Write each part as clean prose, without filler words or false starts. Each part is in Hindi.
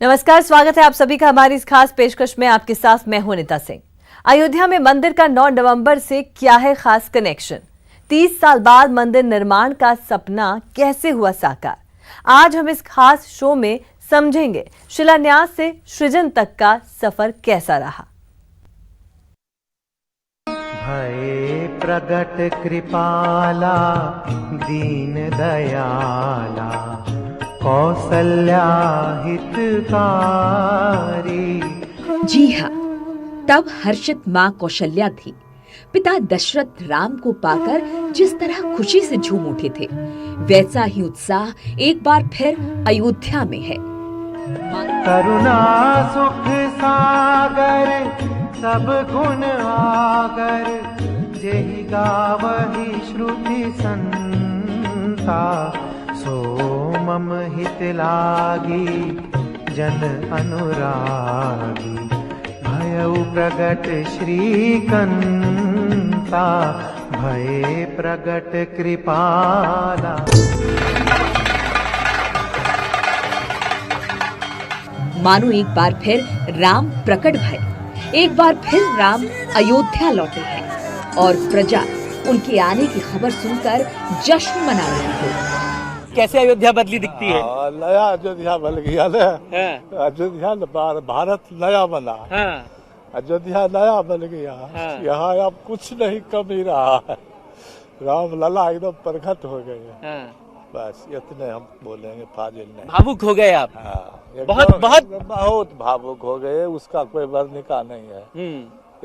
नमस्कार, स्वागत है आप सभी का हमारी इस खास पेशकश में। आपके साथ मैं हूं नीता सिंह। अयोध्या में मंदिर का 9 नवंबर से क्या है खास कनेक्शन? 30 साल बाद मंदिर निर्माण का सपना कैसे हुआ साकार? आज हम इस खास शो में समझेंगे शिलान्यास से सृजन तक का सफर कैसा रहा। भये प्रगट कृपाला दीन दयाला कौसल्या हितकारी। जी हाँ, तब हर्षित माँ कौशल्या थी। पिता दशरथ राम को पाकर जिस तरह खुशी से झूम उठे थे, वैसा ही उत्साह एक बार फिर अयोध्या में है। करुणा सुख सागर सब गुण आगर, जेहि गावहि श्रुति संता, सो मम हित लागी जन अनुरागी। भयउ प्रगट श्रीकंता, भये प्रगट कृपाला। मानो एक बार फिर राम प्रकट भय, एक बार फिर राम अयोध्या लौटे हैं और प्रजा उनके आने की खबर सुनकर जश्न मना रही है। कैसे अयोध्या बदली दिखती है? नया अयोध्या बन गया ना। अयोध्या भारत नया बना। अयोध्या नया बन गया। यहाँ अब कुछ नहीं कमी रहा है। राम लला एकदम प्रकट हो गए। बस इतने हम बोलेंगे, फाजिल नहीं। भावुक हो गए आप? बहुत भावुक हो गए, उसका कोई वर्णन का नहीं है।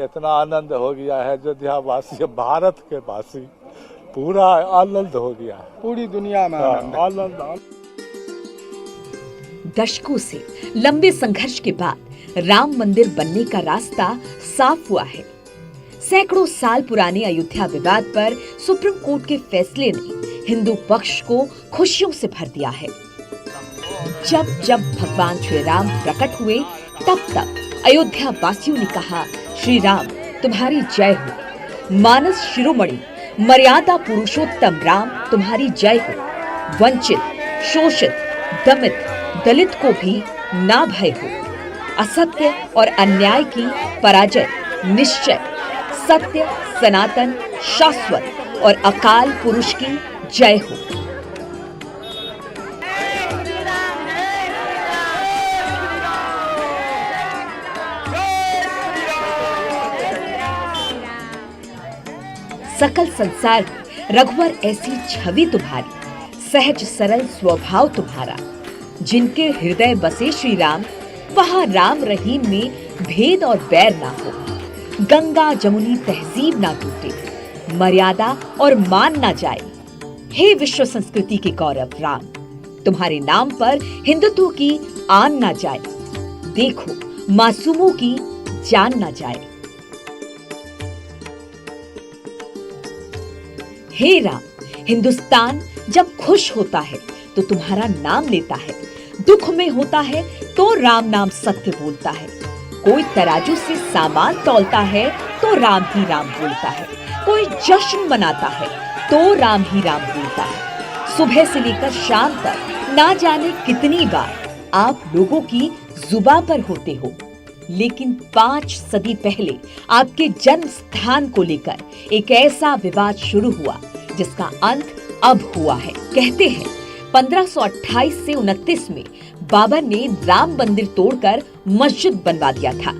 इतना आनंद हो गया है अयोध्या वासी, भारत के वासी पूरा आनंद हो गया, पूरी दुनिया में आनंद। दशकों से लंबे संघर्ष के बाद राम मंदिर बनने का रास्ता साफ हुआ है। सैकड़ों साल पुराने अयोध्या विवाद पर सुप्रीम कोर्ट के फैसले ने हिंदू पक्ष को खुशियों से भर दिया है। जब जब भगवान श्री राम प्रकट हुए, तब तब अयोध्या वासियों ने कहा, श्री राम तुम्हारी जय हो। मानस शिरोमणि मर्यादा पुरुषोत्तम राम तुम्हारी जय हो। वंचित, शोषित, दमित, दलित को भी ना भय हो। असत्य और अन्याय की पराजय निश्चय। सत्य, सनातन, शाश्वत और अकाल पुरुष की जय हो। सकल संसार में रघुवर ऐसी छवि तुम्हारी, सहज सरल स्वभाव तुम्हारा। जिनके हृदय बसे श्री राम, वहाँ राम रहीम में भेद और बैर ना हो। गंगा जमुनी तहजीब ना टूटे, मर्यादा और मान ना जाए। हे विश्व संस्कृति के गौरव राम, तुम्हारे नाम पर हिंदुत्व की आन ना जाए। देखो मासूमों की जान ना जाए। हे राम, हिंदुस्तान जब खुश होता है तो तुम्हारा नाम लेता है, दुख में होता है तो राम नाम सत्य बोलता है। कोई तराजू से सामान तौलता है तो राम ही राम बोलता है। कोई जश्न मनाता है तो राम ही राम बोलता है। सुबह से लेकर शाम तक ना जाने कितनी बार आप लोगों की जुबान पर होते हो, लेकिन 5 सदी पहले आपके जन्म स्थान को लेकर एक ऐसा विवाद शुरू हुआ जिसका अंत अब हुआ है। कहते हैं 1528 से 29 में बाबर ने राम मंदिर तोड़कर मस्जिद बनवा दिया था।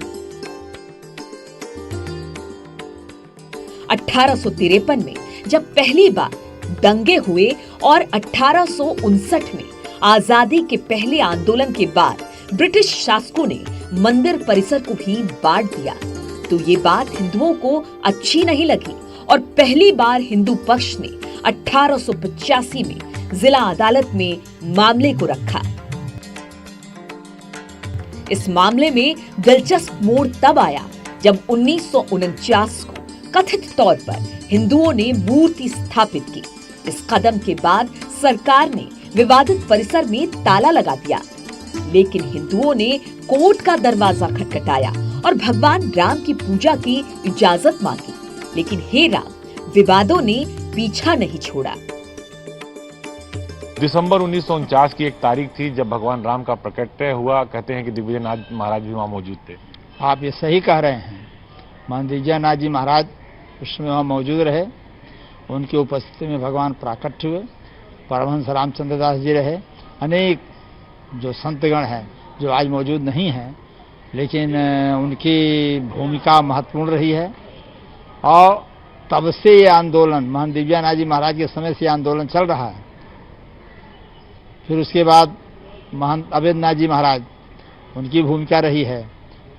1853 में जब पहली बार दंगे हुए और 1859 में आजादी के पहले आंदोलन के बाद ब्रिटिश शासकों ने मंदिर परिसर को भी बांट दिया, तो ये बात हिंदुओं को अच्छी नहीं लगी और पहली बार हिंदू पक्ष ने 1885 में जिला अदालत में मामले को रखा। इस मामले में दिलचस्प मोड़ तब आया जब 1949 को कथित तौर पर हिंदुओं ने मूर्ति स्थापित की। इस कदम के बाद सरकार ने विवादित परिसर में ताला लगा दिया, लेकिन हिंदुओं ने कोर्ट का दरवाजा खटखटाया और भगवान राम की पूजा की इजाजत मांगी। लेकिन हे राम, विवादों ने पीछा नहीं छोड़ा। दिसंबर 1949 की एक तारीख थी जब भगवान राम का प्रकट हुआ। कहते हैं कि दिग्विजय नाथ महाराज भी वहाँ मौजूद थे। आप ये सही कह रहे हैं। महान दिग्विजय नाथ जी महाराज उस समय वहाँ मौजूद रहे। उनकी उपस्थिति में भगवान प्रकट हुए। परमहंस रामचंद्र दास जी रहे। अनेक जो संतगण हैं जो आज मौजूद नहीं हैं, लेकिन उनकी भूमिका महत्वपूर्ण रही है। और तब से ये आंदोलन, महान दिग्विजय नाथ जी महाराज के समय से ये आंदोलन चल रहा है। फिर उसके बाद महान अवैधनाथ जी महाराज, उनकी भूमिका रही है।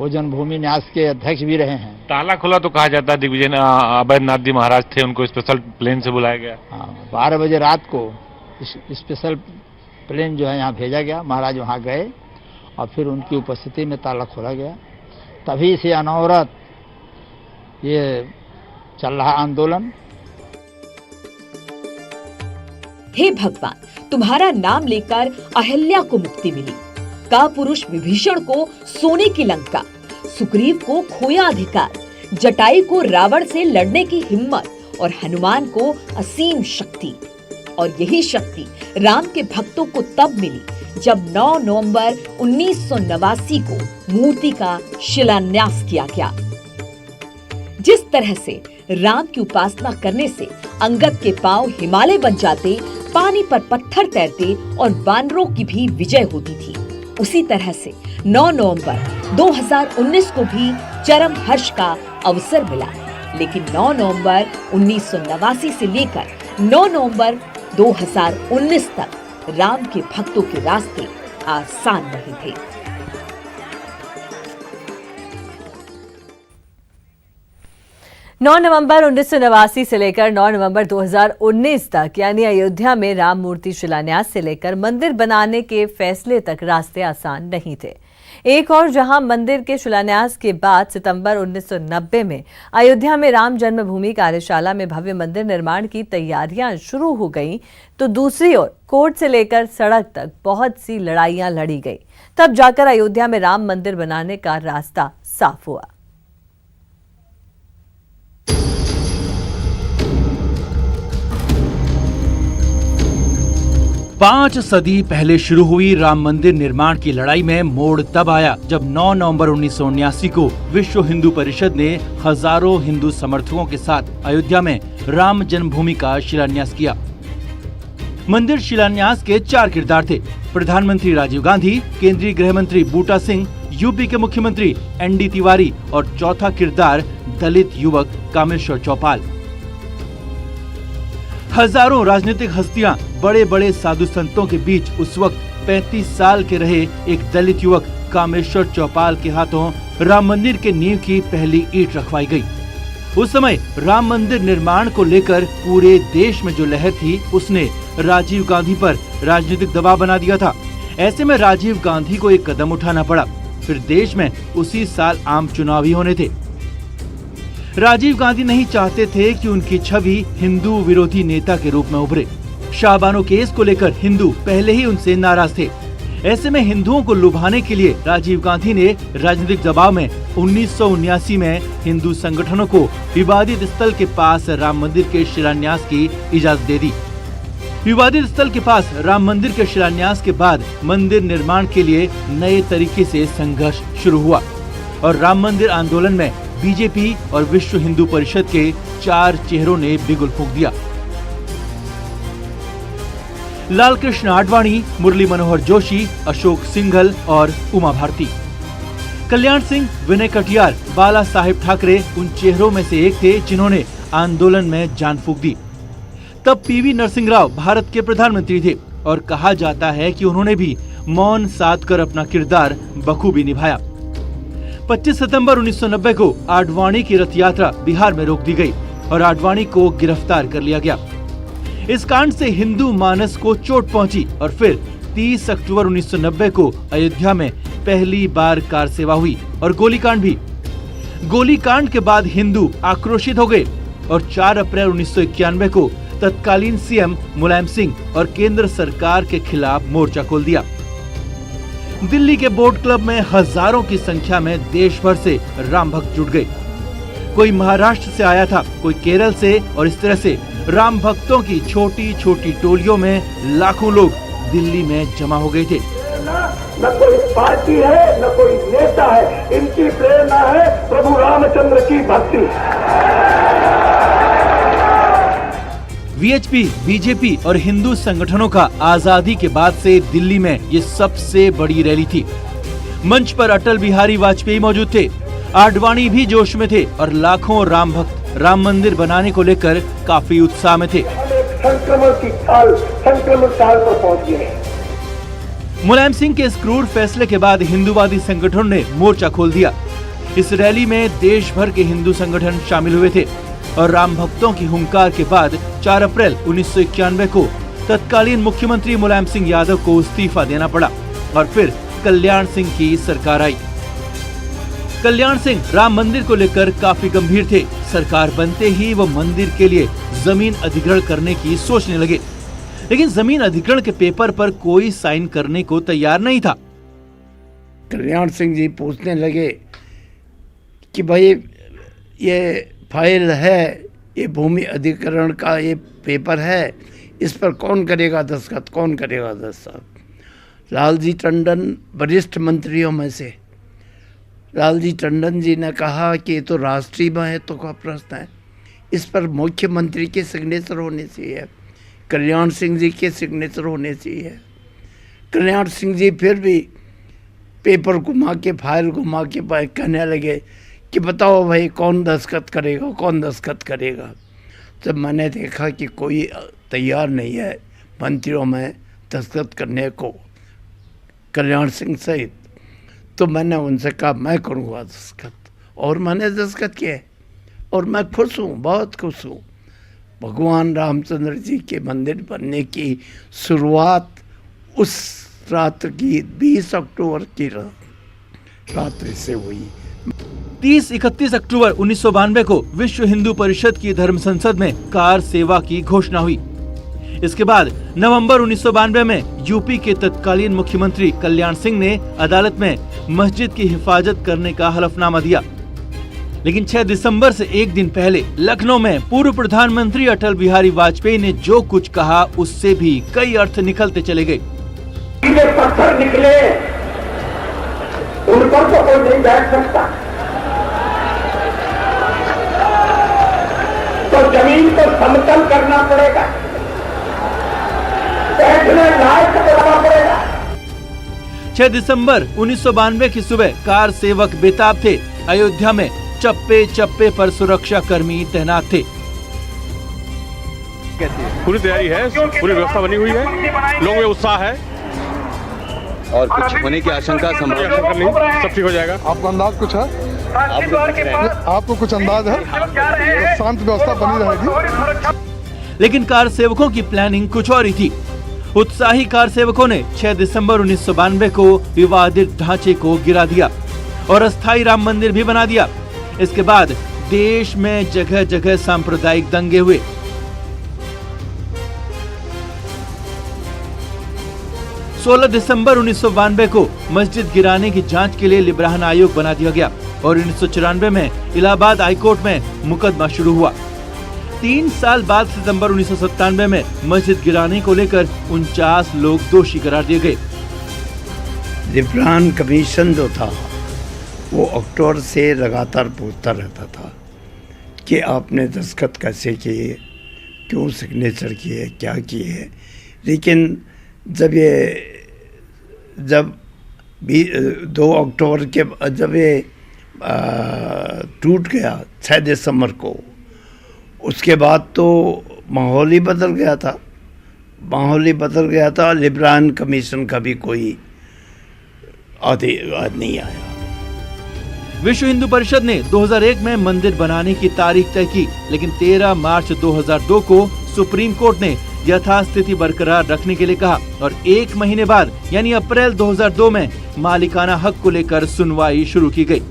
वो जन्मभूमि न्यास के अध्यक्ष भी रहे हैं। ताला खुला तो कहा जाता है दिग्विजय अवैधनाथ जी महाराज थे, उनको स्पेशल प्लेन से बुलाया गया। हाँ, 12 बजे रात को स्पेशल प्लेन जो है यहाँ भेजा गया। महाराज वहाँ गए और फिर उनकी उपस्थिति में ताला खोला गया। तभी से अनवरत ये चल रहा आंदोलन। हे भगवान, तुम्हारा नाम लेकर अहिल्या को मुक्ति मिली। का पुरुष विभीषण को सोने की लंका, सुग्रीव को खोया अधिकार, जटायु को रावण से लड़ने की हिम्मत और हनुमान को असीम शक्ति। और यही शक्ति राम के भक्तों को तब मिली जब 9 नवंबर 1989 को मूर्ति का शिलान्यास किया गया। जिस तरह से राम की उपासना करने से अंगद के पांव हिमालय बन जाते, पानी पर पत्थर तैरते और वानरों की भी विजय होती थी, उसी तरह से 9 नवंबर 2019 को भी चरम हर्ष का अवसर मिला। लेकिन 9 नवंबर 1989 से लेकर 9 नवंबर 2019 तक राम के भक्तों के रास्ते आसान नहीं थे। नौ नवंबर 1989 से लेकर 9 नवंबर 2019 तक, यानी अयोध्या में राम मूर्ति शिलान्यास से लेकर मंदिर बनाने के फैसले तक रास्ते आसान नहीं थे। एक और जहां मंदिर के शिलान्यास के बाद सितंबर 1990 में अयोध्या में राम जन्मभूमि कार्यशाला में भव्य मंदिर निर्माण की तैयारियां शुरू हो गईं, तो दूसरी ओर कोर्ट से लेकर सड़क तक बहुत सी लड़ाइयां लड़ी गई। तब जाकर अयोध्या में राम मंदिर बनाने का रास्ता साफ हुआ। 5 सदी पहले शुरू हुई राम मंदिर निर्माण की लड़ाई में मोड़ तब आया जब 9 नवंबर 1979 को विश्व हिंदू परिषद ने हजारों हिंदू समर्थकों के साथ अयोध्या में राम जन्मभूमि का शिलान्यास किया। मंदिर शिलान्यास के 4 किरदार थे: प्रधानमंत्री राजीव गांधी, केंद्रीय गृह मंत्री बूटा सिंह, यूपी के मुख्यमंत्री एनडी तिवारी और चौथा किरदार दलित युवक कामेश्वर चौपाल। हजारों राजनीतिक हस्तियां, बड़े बड़े साधु संतों के बीच उस वक्त 35 साल के रहे एक दलित युवक कामेश्वर चौपाल के हाथों राम मंदिर के नींव की पहली ईंट रखवाई गई। उस समय राम मंदिर निर्माण को लेकर पूरे देश में जो लहर थी, उसने राजीव गांधी पर राजनीतिक दबाव बना दिया था। ऐसे में राजीव गांधी को एक कदम उठाना पड़ा। फिर देश में उसी साल आम चुनाव ही होने थे। राजीव गांधी नहीं चाहते थे कि उनकी छवि हिंदू विरोधी नेता के रूप में उभरे। शाहबानो केस को लेकर हिंदू पहले ही उनसे नाराज थे। ऐसे में हिंदुओं को लुभाने के लिए राजीव गांधी ने राजनीतिक दबाव में 1979 में हिंदू संगठनों को विवादित स्थल के पास राम मंदिर के शिलान्यास की इजाजत दे दी। विवादित स्थल के पास राम मंदिर के शिलान्यास के बाद मंदिर निर्माण के लिए नए तरीके से संघर्ष शुरू हुआ और राम मंदिर आंदोलन में बीजेपी और विश्व हिंदू परिषद के 4 चेहरों ने बिगुल फूंक दिया। लाल कृष्ण आडवाणी, मुरली मनोहर जोशी, अशोक सिंघल और उमा भारती। कल्याण सिंह, विनय कटियार, बाला साहेब ठाकरे उन चेहरों में से एक थे जिन्होंने आंदोलन में जान फूंक दी। तब पीवी नरसिंह राव भारत के प्रधानमंत्री थे और कहा जाता है कि उन्होंने भी मौन साध कर अपना किरदार बखूबी निभाया। 25 सितंबर 1990 को आडवाणी की रथ यात्रा बिहार में रोक दी गई और आडवाणी को गिरफ्तार कर लिया गया। इस कांड से हिंदू मानस को चोट पहुंची और फिर 30 अक्टूबर 1990 को अयोध्या में पहली बार कार सेवा हुई और गोलीकांड भी। गोलीकांड के बाद हिंदू आक्रोशित हो गए और 4 अप्रैल 1991 को तत्कालीन सीएम मुलायम सिंह और केंद्र सरकार के खिलाफ मोर्चा खोल दिया। दिल्ली के बोट क्लब में हजारों की संख्या में देश भर से राम भक्त जुट गए। कोई महाराष्ट्र से आया था, कोई केरल से, और इस तरह से राम भक्तों की छोटी छोटी टोलियों में लाखों लोग दिल्ली में जमा हो गए थे। न कोई पार्टी है, न कोई नेता है, इनकी प्रेरणा है प्रभु रामचंद्र की भक्ति। वीएचपी, बीजेपी और हिंदू संगठनों का आजादी के बाद से दिल्ली में ये सबसे बड़ी रैली थी। मंच पर अटल बिहारी वाजपेयी मौजूद थे, आडवाणी भी जोश में थे और लाखों राम भक्त राम मंदिर बनाने को लेकर काफी उत्साह में थे। संक्रमण काल पर पहुंच गए। मुलायम सिंह के इस क्रूर फैसले के बाद हिंदूवादी संगठनों ने मोर्चा खोल दिया। इस रैली में देश भर के हिंदू संगठन शामिल हुए थे और राम भक्तों की हुंकार के बाद 4 अप्रैल 1991 को तत्कालीन मुख्यमंत्री मुलायम सिंह यादव को इस्तीफा देना पड़ा और फिर कल्याण सिंह की सरकार आई। कल्याण सिंह राम मंदिर को लेकर काफी गंभीर थे। सरकार बनते ही वो मंदिर के लिए जमीन अधिग्रहण करने की सोचने लगे, लेकिन जमीन अधिग्रहण के पेपर पर कोई साइन करने को तैयार नहीं था। कल्याण सिंह जी पूछने लगे कि भाई ये फाइल है, ये भूमि अधिग्रहण का ये पेपर है, इस पर कौन करेगा दस्तखत, कौन करेगा दस्तखत। लालजी टंडन वरिष्ठ मंत्रियों में से लालजी टंडन जी ने कहा कि ये तो राष्ट्रीय महत्व का प्रश्न है, इस पर मुख्यमंत्री के सिग्नेचर होने चाहिए, कल्याण सिंह जी के सिग्नेचर होने चाहिए। कल्याण सिंह जी फिर भी पेपर घुमा के, फाइल घुमा के कहने लगे कि बताओ भाई कौन दस्तखत करेगा, कौन दस्तखत करेगा। जब मैंने देखा कि कोई तैयार नहीं है मंत्रियों में दस्तखत करने को, कल्याण सिंह सहित, तो मैंने उनसे कहा मैं करूँगा दस्तखत, और मैंने दस्तखत किए और मैं खुश हूँ, बहुत खुश हूँ। भगवान रामचंद्र जी के मंदिर बनने की शुरुआत उस रात्र की 20 अक्टूबर की रात्रि से हुई। 30-31 अक्टूबर 1992 को विश्व हिंदू परिषद की धर्म संसद में कार सेवा की घोषणा हुई। इसके बाद नवंबर 1992 में यूपी के तत्कालीन मुख्यमंत्री कल्याण सिंह ने अदालत में मस्जिद की हिफाजत करने का हलफनामा दिया। लेकिन 6 दिसंबर से एक दिन पहले लखनऊ में पूर्व प्रधानमंत्री अटल बिहारी वाजपेयी ने जो कुछ कहा उससे भी कई अर्थ निकलते चले गए। पत्थर निकले, उन पर तो कोई नहीं बैठ सकता, तो जमीन को समतल करना पड़ेगा, बैठने लायक बनाना पड़ेगा। 6 दिसंबर 1992 की सुबह कार सेवक बेताब थे। अयोध्या में चप्पे चप्पे पर सुरक्षा कर्मी तैनात थे। पूरी तैयारी है, पूरी व्यवस्था बनी हुई है, लोगों में उत्साह है और कुछ होने की आशंका संभव नहीं, सब ठीक हो जाएगा। आपको अंदाज कुछ है? आपको कुछ अंदाज है? शांत व्यवस्था बनी रहेगी। लेकिन कार सेवकों की प्लानिंग कुछ और ही थी। उत्साही कार सेवकों ने 6 दिसंबर 1992 को विवादित ढांचे को गिरा दिया और अस्थायी राम मंदिर भी बना दिया। इसके बाद देश में जगह जगह सांप्रदायिक दंगे हुए। 16 दिसंबर 1992 को मस्जिद गिराने की जांच के लिए लिब्राहन आयोग बना दिया गया और 1994 में इलाहाबाद हाईकोर्ट में मुकदमा शुरू हुआ। 3 साल बाद सितंबर 1997 में मस्जिद गिराने को लेकर 49 लोग दोषी करार दिए गए। लिब्राहन कमीशन जो था वो अक्टूबर से लगातार पूछता रहता था कि आपने दस्तखत कैसे किए, क्यों सिग्नेचर किए, क्या किए। लेकिन जब 2 अक्टूबर के जब ये टूट गया 6 दिसंबर को, उसके बाद तो माहौल ही बदल गया था। लिब्राहन कमीशन का भी कोई आदेश नहीं आया। विश्व हिंदू परिषद ने 2001 में मंदिर बनाने की तारीख तय की, लेकिन 13 मार्च 2002 को सुप्रीम कोर्ट ने यथास्थिति बरकरार रखने के लिए कहा और 1 महीने बाद यानी अप्रैल 2002 में मालिकाना हक को लेकर सुनवाई शुरू की गई।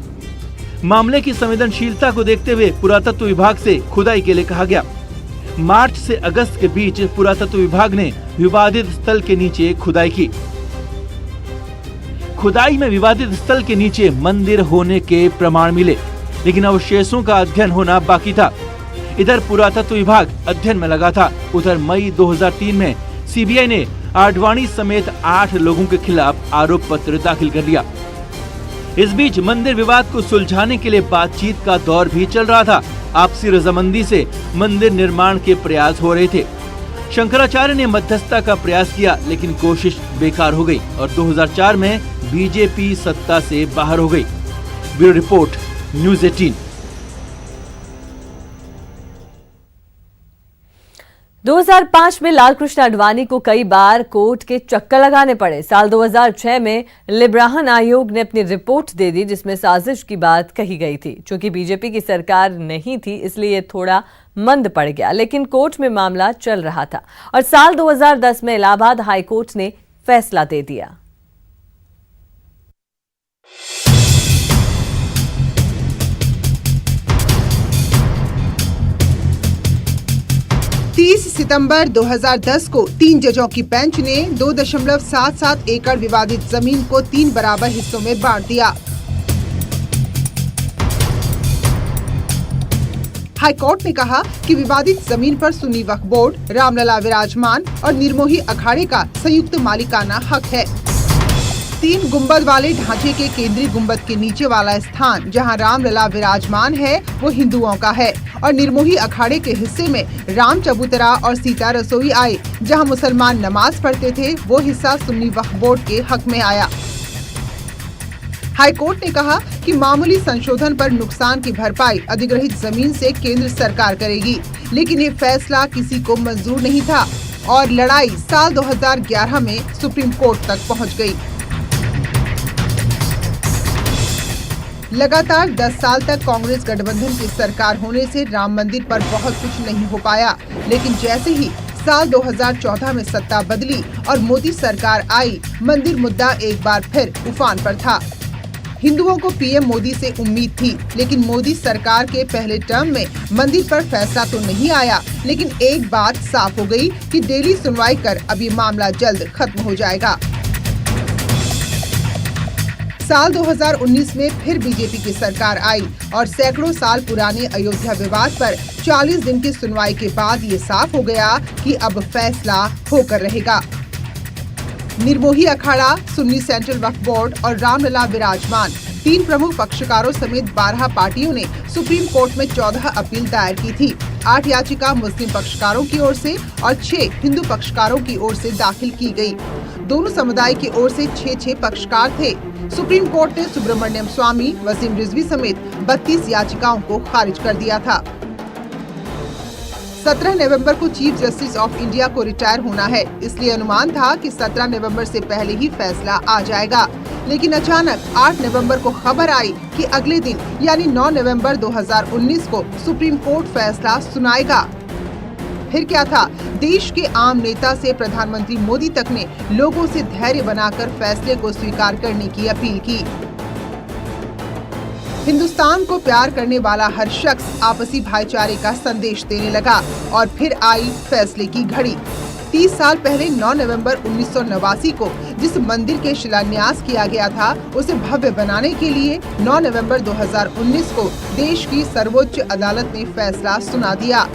मामले की संवेदनशीलता को देखते हुए पुरातत्व विभाग से खुदाई के लिए कहा गया। मार्च से अगस्त के बीच पुरातत्व विभाग ने विवादित स्थल के नीचे खुदाई की। खुदाई में विवादित स्थल के नीचे मंदिर होने के प्रमाण मिले, लेकिन अवशेषों का अध्ययन होना बाकी था। इधर पुरातत्व विभाग अध्ययन में लगा था। उधर मई 2003 में सीबीआई ने आडवाणी समेत 8 लोगों के खिलाफ आरोप पत्र दाखिल कर लिया। इस बीच मंदिर विवाद को सुलझाने के लिए बातचीत का दौर भी चल रहा था। आपसी रजामंदी से मंदिर निर्माण के प्रयास हो रहे थे। शंकराचार्य ने मध्यस्थता का प्रयास किया, लेकिन कोशिश बेकार हो गई और 2004 में बीजेपी सत्ता से बाहर हो गई। Bureau report, news 18। 2005 में लालकृष्ण आडवाणी को कई बार कोर्ट के चक्कर लगाने पड़े। साल 2006 में लिब्राहन आयोग ने अपनी रिपोर्ट दे दी, जिसमें साजिश की बात कही गई थी। चूंकि बीजेपी की सरकार नहीं थी, इसलिए ये थोड़ा मंद पड़ गया, लेकिन कोर्ट में मामला चल रहा था और साल 2010 में इलाहाबाद हाई कोर्ट ने फैसला दे दिया। 30 सितंबर 2010 को 3 जजों की बेंच ने 2.77 एकड़ विवादित जमीन को 3 बराबर हिस्सों में बांट दिया। हाईकोर्ट ने कहा कि विवादित जमीन पर सुन्नी वक्फ बोर्ड, रामलला विराजमान और निर्मोही अखाड़े का संयुक्त मालिकाना हक है। 3 गुंबद वाले ढांचे के केंद्रीय गुंबद के नीचे वाला स्थान जहां रामलला विराजमान है वो हिंदुओं का है और निर्मोही अखाड़े के हिस्से में राम चबूतरा और सीता रसोई आए जहां मुसलमान नमाज पढ़ते थे, वो हिस्सा सुन्नी वक्फ बोर्ड के हक में आया। हाईकोर्ट ने कहा कि मामूली संशोधन पर नुकसान की भरपाई अधिग्रहित जमीन से केंद्र सरकार करेगी, लेकिन ये फैसला किसी को मंजूर नहीं था और लड़ाई साल 2011 में सुप्रीम कोर्ट तक पहुंच गई। लगातार 10 साल तक कांग्रेस गठबंधन की सरकार होने से राम मंदिर पर बहुत कुछ नहीं हो पाया, लेकिन जैसे ही साल 2014 में सत्ता बदली और मोदी सरकार आई, मंदिर मुद्दा एक बार फिर उफान पर था। हिंदुओं को पीएम मोदी से उम्मीद थी, लेकिन मोदी सरकार के पहले टर्म में मंदिर पर फैसला तो नहीं आया, लेकिन एक बात साफ हो गई कि डेली सुनवाई कर अब ये मामला जल्द खत्म हो जाएगा। साल 2019 में फिर बीजेपी की सरकार आई और सैकड़ों साल पुराने अयोध्या विवाद पर 40 दिन की सुनवाई के बाद ये साफ हो गया कि अब फैसला होकर रहेगा। निर्मोही अखाड़ा, सुन्नी सेंट्रल वक्फ बोर्ड और रामलला विराजमान 3 प्रमुख पक्षकारों समेत 12 पार्टियों ने सुप्रीम कोर्ट में 14 अपील दायर की थी। 8 याचिका मुस्लिम पक्षकारों की ओर से और 6 हिंदू पक्षकारों की ओर से दाखिल की गई। दोनों समुदाय की ओर से 6 पक्षकार थे। सुप्रीम कोर्ट ने सुब्रमण्यम स्वामी, वसीम रिजवी समेत 32 याचिकाओं को खारिज कर दिया था। 17 नवंबर को चीफ जस्टिस ऑफ इंडिया को रिटायर होना है, इसलिए अनुमान था कि 17 नवंबर से पहले ही फैसला आ जाएगा, लेकिन अचानक 8 नवंबर को खबर आई कि अगले दिन यानी 9 नवंबर 2019 को सुप्रीम कोर्ट फैसला सुनाएगा। फिर क्या था, देश के आम नेता से प्रधानमंत्री मोदी तक ने लोगों से धैर्य बनाकर फैसले को स्वीकार करने की अपील की। हिंदुस्तान को प्यार करने वाला हर शख्स आपसी भाईचारे का संदेश देने लगा और फिर आई फैसले की घड़ी। 30 साल पहले 9 नवंबर 1989 को जिस मंदिर के शिलान्यास किया गया था, उसे भव्य बनाने के लिए 9 नवंबर 2019 को देश की सर्वोच्च अदालत ने फैसला सुना दिया।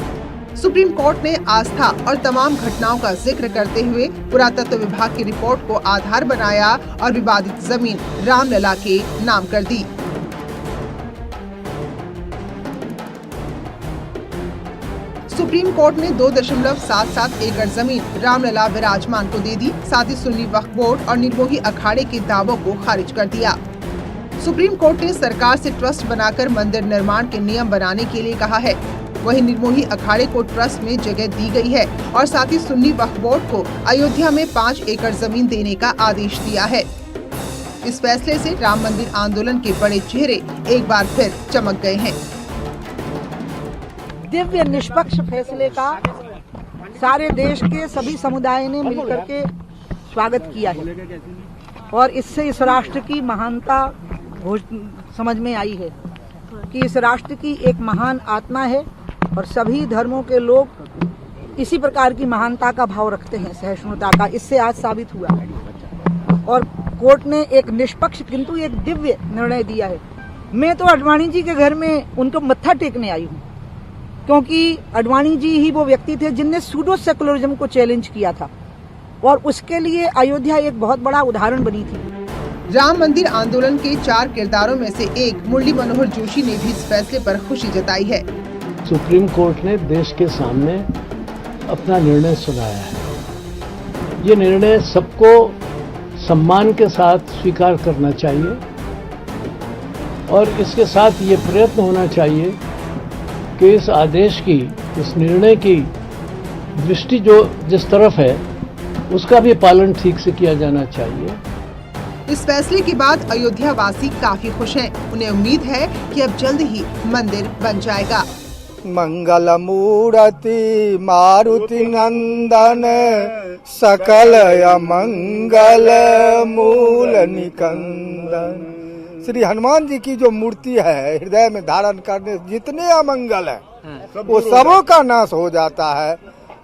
सुप्रीम कोर्ट ने आस्था और तमाम घटनाओं का जिक्र करते हुए पुरातत्व विभाग की रिपोर्ट को आधार बनाया और विवादित जमीन रामलला के नाम कर दी। सुप्रीम कोर्ट ने 2.77 एकड़ जमीन रामलला विराजमान को दे दी, साथ ही सुन्नी वक्फ बोर्ड और निर्मोही अखाड़े के दावों को खारिज कर दिया। सुप्रीम कोर्ट ने सरकार से ट्रस्ट बनाकर मंदिर निर्माण के नियम बनाने के लिए कहा है। वहीं निर्मोही अखाड़े को ट्रस्ट में जगह दी गई है और साथ ही सुन्नी वक्फ बोर्ड को अयोध्या में 5 एकड़ जमीन देने का आदेश दिया है। इस फैसले से राम मंदिर आंदोलन के बड़े चेहरे एक बार फिर चमक गए हैं। दिव्य निष्पक्ष फैसले का सारे देश के सभी समुदाय ने मिलकर के स्वागत किया है और इससे इस राष्ट्र की महानता समझ में आई है कि इस राष्ट्र की एक महान आत्मा है और सभी धर्मों के लोग इसी प्रकार की महानता का भाव रखते हैं, सहिष्णुता का। इससे आज साबित हुआ और कोर्ट ने एक निष्पक्ष किंतु एक दिव्य निर्णय दिया है मैं तो आडवाणी जी के घर में उनको मत्था टेकने आई हूँ, क्योंकि आडवाणी जी ही वो व्यक्ति थे जिनने सूडो सेकुलरिज्म को चैलेंज किया था और उसके लिए अयोध्या एक बहुत बड़ा उदाहरण बनी थी। राम मंदिर आंदोलन के 4 किरदारों में से एक मुरली मनोहर जोशी ने भी इस फैसले पर खुशी जताई है। सुप्रीम कोर्ट ने देश के सामने अपना निर्णय सुनाया है। ये निर्णय सबको सम्मान के साथ स्वीकार करना चाहिए और इसके साथ ये प्रयत्न होना चाहिए कि इस आदेश की, इस निर्णय की दृष्टि जो जिस तरफ है उसका भी पालन ठीक से किया जाना चाहिए। इस फैसले के बाद अयोध्या वासी काफी खुश हैं। उन्हें उम्मीद है कि अब जल्द ही मंदिर बन जाएगा। मंगल मूर्ति मारुति नंदन सकल मंगल मूल निकंदन। श्री हनुमान जी की जो मूर्ति है हृदय में धारण करने से जितने अमंगल है वो सबों का नाश हो जाता है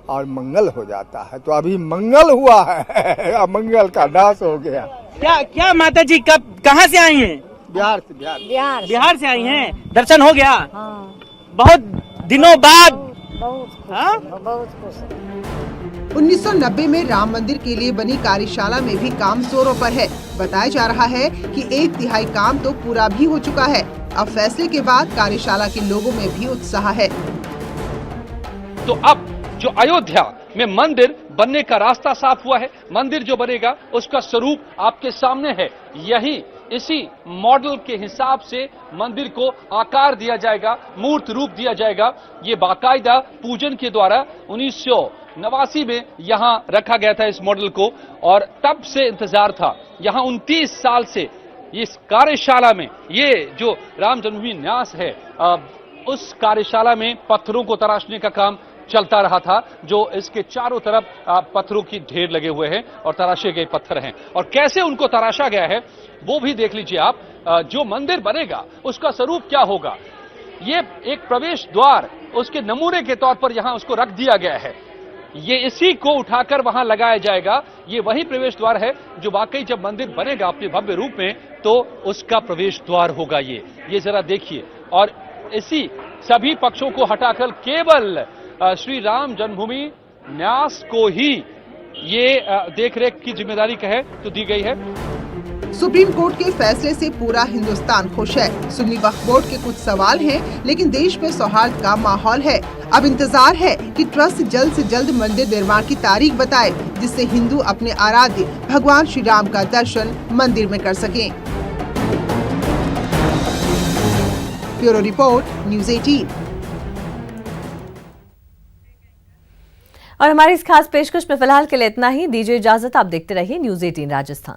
और मंगल हो जाता है। तो अभी मंगल हुआ है, अमंगल का नाश हो गया। क्या माता जी कहाँ से आई हैं? बिहार से आई हैं। दर्शन हो गया? बहुत दिनों बाद। बहुत खुश। 1990 में राम मंदिर के लिए बनी कार्यशाला में भी काम जोरों पर है। बताया जा रहा है कि 1/3 काम तो पूरा भी हो चुका है। अब फैसले के बाद कार्यशाला के लोगों में भी उत्साह है। तो अब जो अयोध्या में मंदिर बनने का रास्ता साफ हुआ है। मंदिर जो बनेगा उसका स्वरूप आपके सामने है। यही इसी मॉडल के हिसाब से मंदिर को आकार दिया जाएगा, मूर्त रूप दिया जाएगा। ये बाकायदा पूजन के द्वारा 1989 में यहां रखा गया था इस मॉडल को और तब से इंतजार था। यहां 29 साल से इस कार्यशाला में ये जो राम जन्मभूमि न्यास है उस कार्यशाला में पत्थरों को तराशने का काम चलता रहा था। जो इसके चारों तरफ पत्थरों की ढेर लगे हुए हैं और तराशे गए पत्थर हैं और कैसे उनको तराशा गया है वो भी देख लीजिए आप। जो मंदिर बनेगा उसका स्वरूप क्या होगा, ये एक प्रवेश द्वार उसके नमूने के तौर पर यहां उसको रख दिया गया है। ये इसी को उठाकर वहां लगाया जाएगा। ये वही प्रवेश द्वार है जो वाकई जब मंदिर बनेगा अपने भव्य रूप में तो उसका प्रवेश द्वार होगा। ये जरा देखिए। और इसी सभी पक्षों को हटाकर केवल श्री राम जन्मभूमि न्यास को ही ये देखरेख की जिम्मेदारी कहे तो दी गई है। सुप्रीम कोर्ट के फैसले से पूरा हिंदुस्तान खुश है। सुन्नी वक्फ बोर्ड के कुछ सवाल हैं, लेकिन देश में सौहार्द का माहौल है। अब इंतजार है कि ट्रस्ट जल्द से जल्द मंदिर निर्माण की तारीख बताए, जिससे हिंदू अपने आराध्य भगवान श्री राम का दर्शन मंदिर में कर सकें। Bureau report, news 18। और हमारी इस खास पेशकश में फिलहाल के लिए इतना ही। दीजिए इजाजत। आप देखते रहिए न्यूज़ 18 राजस्थान।